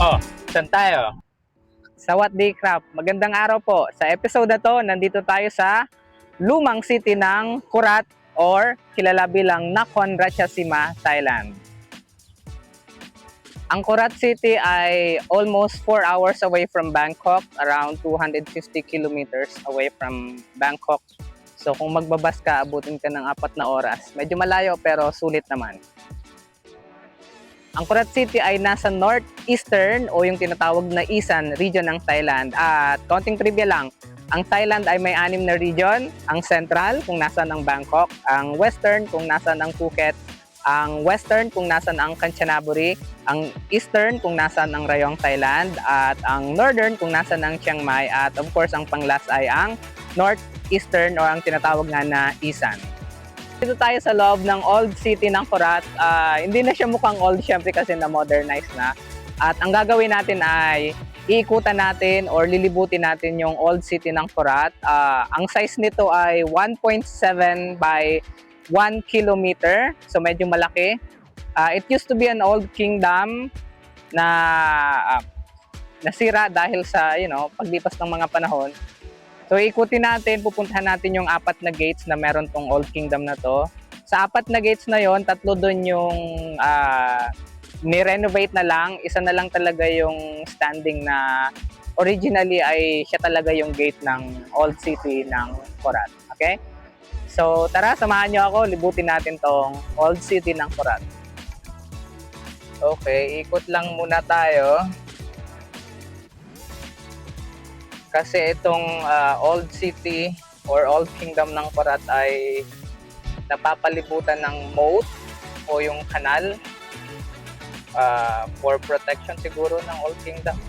Oh, saan tayo? Sawadee Krap. Magandang araw po. Sa episode na to, nandito tayo sa lumang city ng Korat or kilala bilang Nakhon Ratchasima, Thailand. Ang Korat City ay almost 4 hours away from Bangkok, around 250 kilometers away from Bangkok. So kung magbabas ka, abutin ka ng 4 na oras. Medyo malayo pero sulit naman. Ang Korat City ay nasa northeastern o yung tinatawag na Isan region ng Thailand. At konting trivia lang, ang Thailand ay may 6 na region. Ang central kung nasaan ang Bangkok, ang western kung nasaan ang Phuket, ang western kung nasaan ang Kanchanaburi, ang eastern kung nasaan ang Rayong Thailand, at ang northern kung nasaan ang Chiang Mai, at of course ang panglas ay ang northeastern o ang tinatawag nga na Isan. Dito tayo sa loob ng old city ng Korat. Hindi na siya mukhang old syempre kasi na-modernize na. At ang gagawin natin ay iikutan natin or lilibutin natin yung old city ng Korat. Ang size nito ay 1.7 by 1 kilometer. So medyo malaki. It used to be an old kingdom na nasira dahil sa paglipas ng mga panahon. So ikutin natin, pupuntahan natin yung 4 na gates na meron tong Old Kingdom na to. Sa 4 na gates na yon, 3 doon yung ni-renovate na lang. Isa na lang talaga yung standing na originally ay siya talaga yung gate ng Old City ng Korat. Okay? So tara, samahan nyo ako, libutin natin tong Old City ng Korat. Okay, ikot lang muna tayo. Kasi itong Old City or Old Kingdom ng Korat ay napapalibutan ng moat o yung kanal for protection siguro ng Old Kingdom.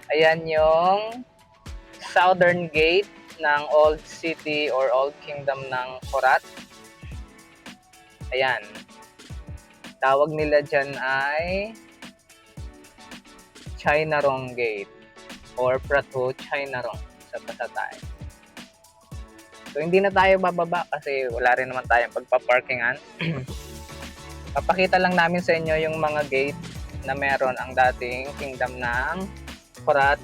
Ayan yung southern gate ng Old City or Old Kingdom ng Korat. Ayan. Tawag nila dyan ay Chainarong Gate or Prato Chainarong sa Pasatay. So hindi na tayo bababa kasi wala rin naman tayong pagpaparkingan. Papakita lang namin sa inyo yung mga gate na meron ang dating kingdom ng Korat.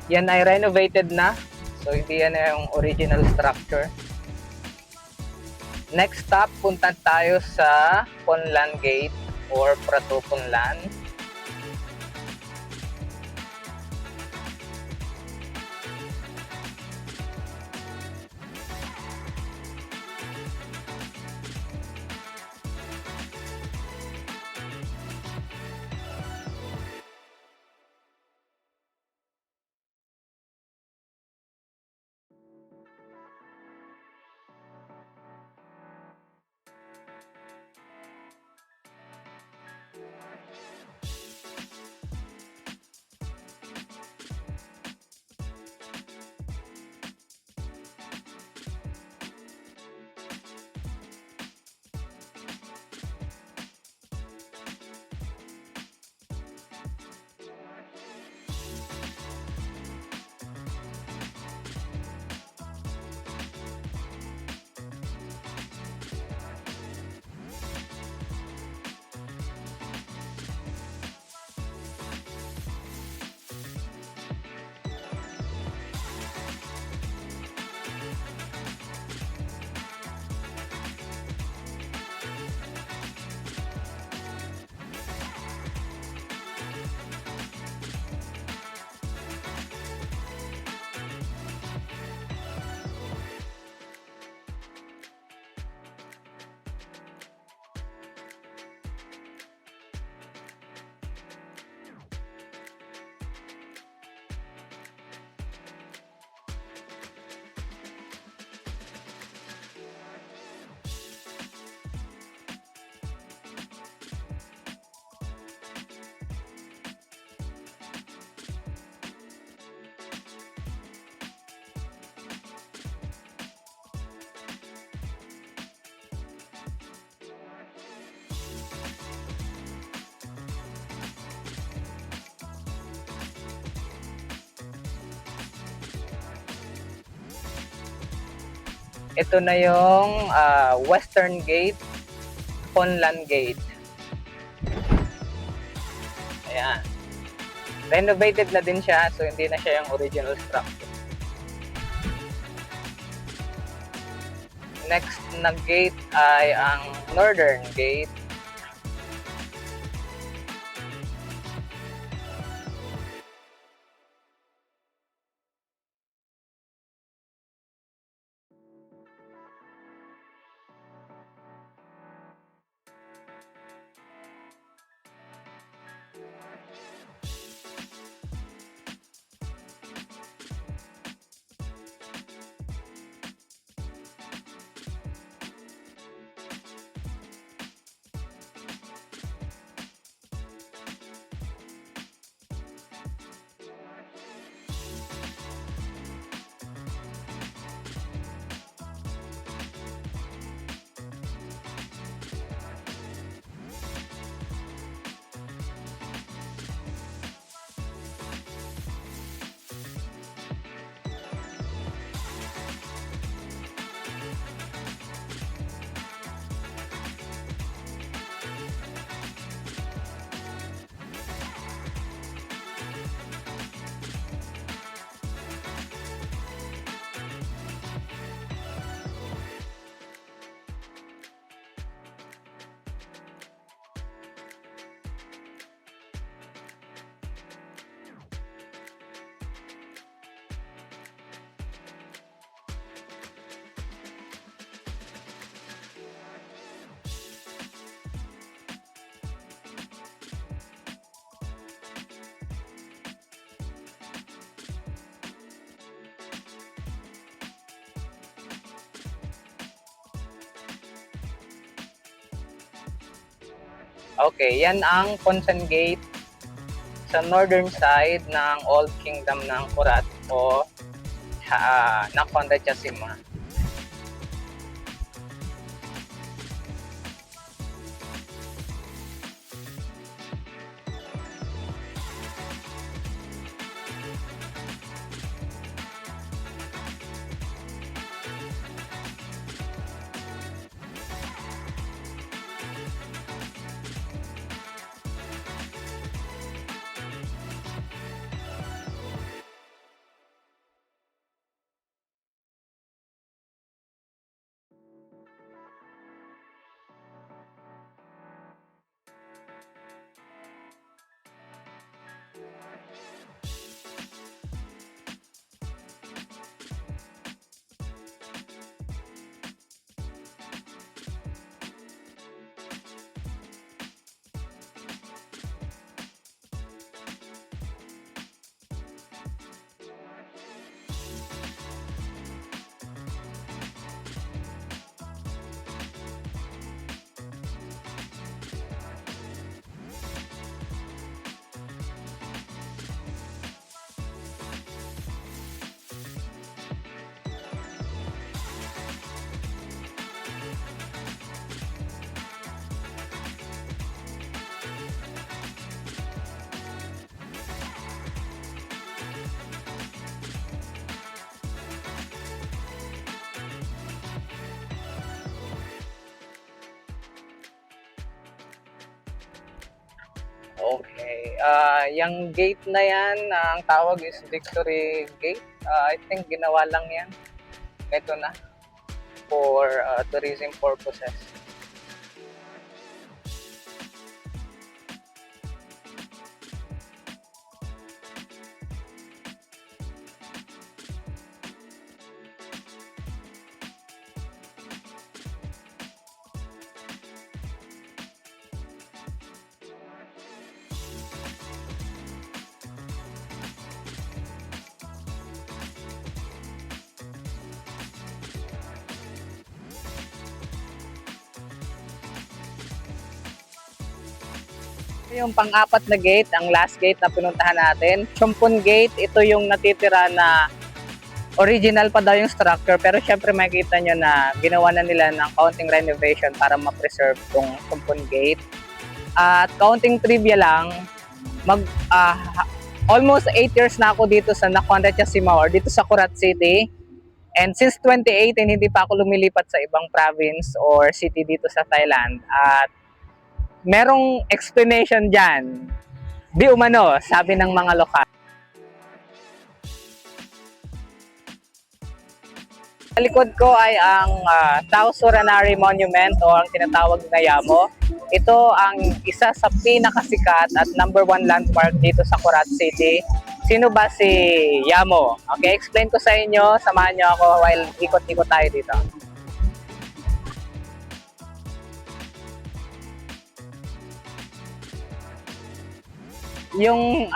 Yan ay renovated na. So hindi yan yung original structure. Next stop, punta tayo sa Ponlan Gate or Prato Ponlan. Ito na yung Western Gate, Ponlan Gate. Ayan. Renovated na din siya, so hindi na siya yung original structure. Next na gate ay ang Northern Gate. Okay, yan ang Ponsan Gate sa northern side ng Old Kingdom ng Kurat o Nakhon Ratchasima. Okay. Yung gate na yan, ang tawag is Victory Gate. I think ginawa lang yan. Ito na. For tourism purposes. Yung pang-apat na gate, ang last gate na pinuntahan natin, Chumpon Gate. Ito yung natitira na original pa daw yung structure, pero syempre makikita nyo na ginawa na nila ng kaunting renovation para ma-preserve yung Chumpon Gate. At kaunting trivia lang, almost 8 years na ako dito sa Nakhon Ratchasima or dito sa Kurat City. And since 2018, hindi pa ako lumilipat sa ibang province or city dito sa Thailand. At merong explanation dyan. Di umano, sabi ng mga lokal. Sa likod ko ay ang Tao Suranari Monument o ang tinatawag na Yamo. Ito ang isa sa pinakasikat at #1 landmark dito sa Kurat City. Sino ba si Yamo? Okay, explain ko sa inyo. Samahan nyo ako while ikot-ikot tayo dito. Yung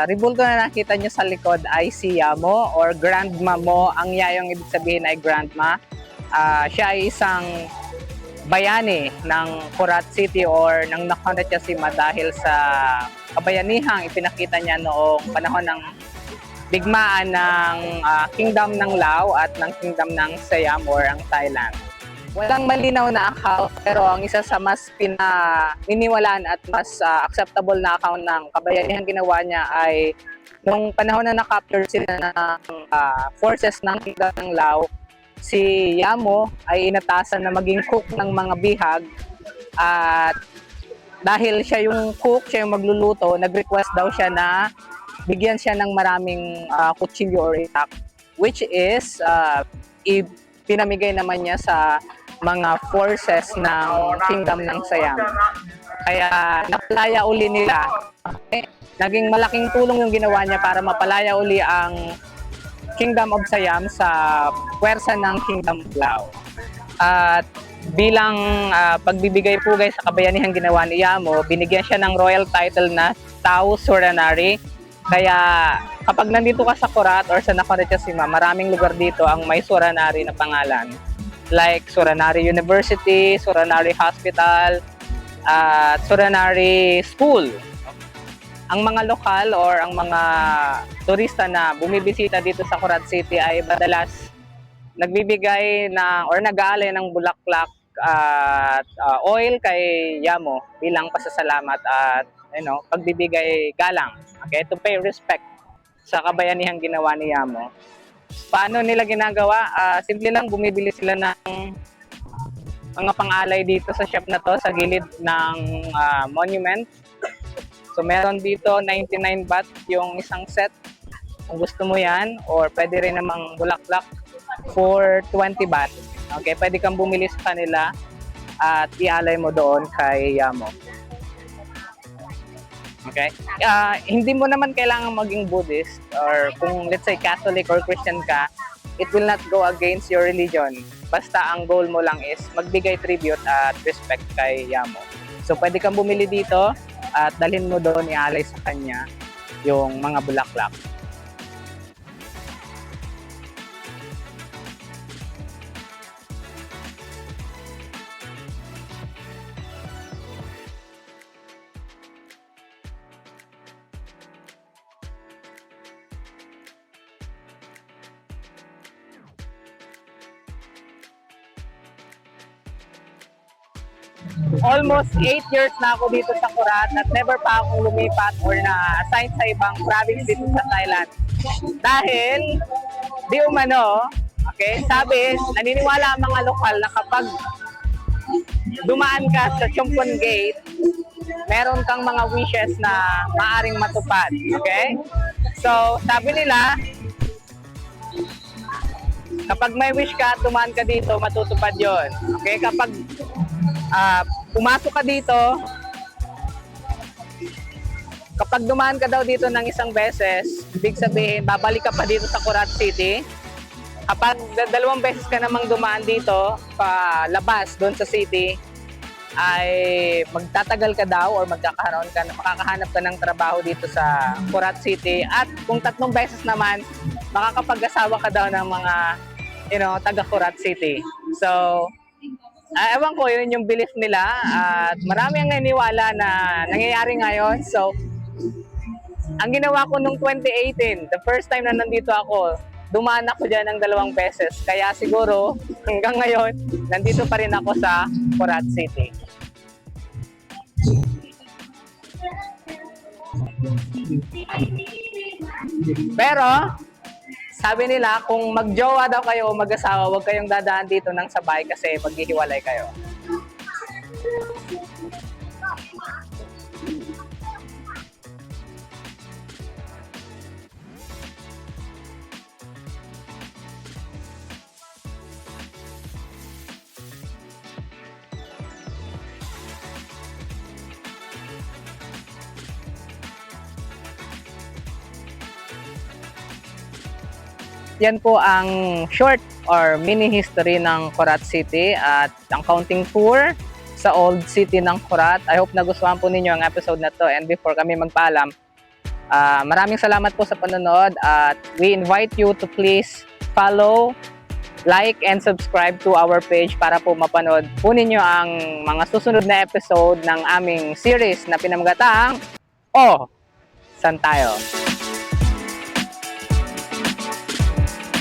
rebulto na nakita nyo sa likod ay si Yamo or Grandma mo. Ang yayong ibig sabihin ay Grandma. Siya ay isang bayani ng Kurat City or ng Nakhon Ratchasima dahil sa kabayanihang ipinakita niya noong panahon ng digmaan ng Kingdom ng Lao at ng Kingdom ng Siam or ang Thailand. Walang malinaw na account pero ang isa sa mas pinaniniwalaan at mas acceptable na account ng kabayanihan ginawa niya ay nung panahon na na-capture sila ng forces ng Kingdom ng Lao, si Yamo ay inatasan na maging cook ng mga bihag at dahil siya yung cook, siya yung magluluto, nag-request daw siya na bigyan siya ng maraming kutsilyo or itak, which is pinamigay naman niya sa mga forces ng Kingdom ng Siam. Kaya napalaya uli nila. Okay? Naging malaking tulong yung ginawa niya para mapalaya uli ang Kingdom of Siam sa puwersa ng Kingdom of Lao. At bilang pagbibigay-pugay sa kabayanihan ginawa ni Yamo, binigyan siya ng royal title na Tao Suranari. Kaya kapag nandito ka sa Kurat or sa Nakhon Ratchasima, maraming lugar dito ang may Suranari na pangalan. Like Suranari University, Suranari Hospital, at Suranari School. ang mga lokal or ang mga turista na bumibisita dito sa Corat City ay madalas nagbibigay na or nag-aalay ng bulaklak at oil kay Yamo bilang pasasalamat at pagbibigay galang, okay, to pay respect sa kabayanihang ginawa ni Yamo. Paano nila ginagawa? Simple lang, bumibili sila ng mga pang-alay dito sa shop na to sa gilid ng monument. So meron dito 99 baht yung isang set kung gusto mo yan, or pwede rin namang bulaklak for 20 baht. Okay, pwede kang bumili sa kanila at ialay mo doon kay Yamo. Okay? Hindi mo naman kailangan maging Buddhist, or kung let's say Catholic or Christian ka, it will not go against your religion. Basta ang goal mo lang is magbigay tribute at respect kay Yamo. So pwede kang bumili dito at dalhin mo doon, ialay sa kanya yung mga bulaklak. Almost 8 years na ako dito sa Corat at never pa akong lumipat or na-assign sa ibang province dito sa Thailand. Dahil, di umano, okay, sabi, naniniwala ang mga lokal na kapag dumaan ka sa Chumphon Gate, meron kang mga wishes na maaring matupad. Okay? So, sabi nila, kapag may wish ka at dumaan ka dito, matutupad yon. Okay? Kapag pumasok ka dito, kapag dumaan ka daw dito ng isang beses, ibig sabihin, babalik ka pa dito sa Corat City. Kapag 2 beses ka namang dumaan dito, palabas doon sa city, ay magtatagal ka daw or makakahanap ka ng trabaho dito sa Corat City. At kung 3 beses naman, makakapag-asawa ka daw ng mga, taga Corat City. So, ewan ko, yun yung belief nila at marami ang naniniwala na nangyayari ngayon. So, ang ginawa ko nung 2018, the first time na nandito ako, dumaan ako dyan ng 2 beses. Kaya siguro, hanggang ngayon, nandito pa rin ako sa Corat City. Pero, sabi nila, kung magjowa daw kayo o mag-asawa, huwag kayong dadaan dito ng sabay kasi maghihiwalay kayo. Yan po ang short or mini history ng Corat City at ang counting tour sa old city ng Corat. I hope nagustuhan po ninyo ang episode na to, and before kami magpaalam, maraming salamat po sa panonood at we invite you to please follow, like, and subscribe to our page para po mapanood po ninyo ang mga susunod na episode ng aming series na pinamagatang, Oh, San Tayo?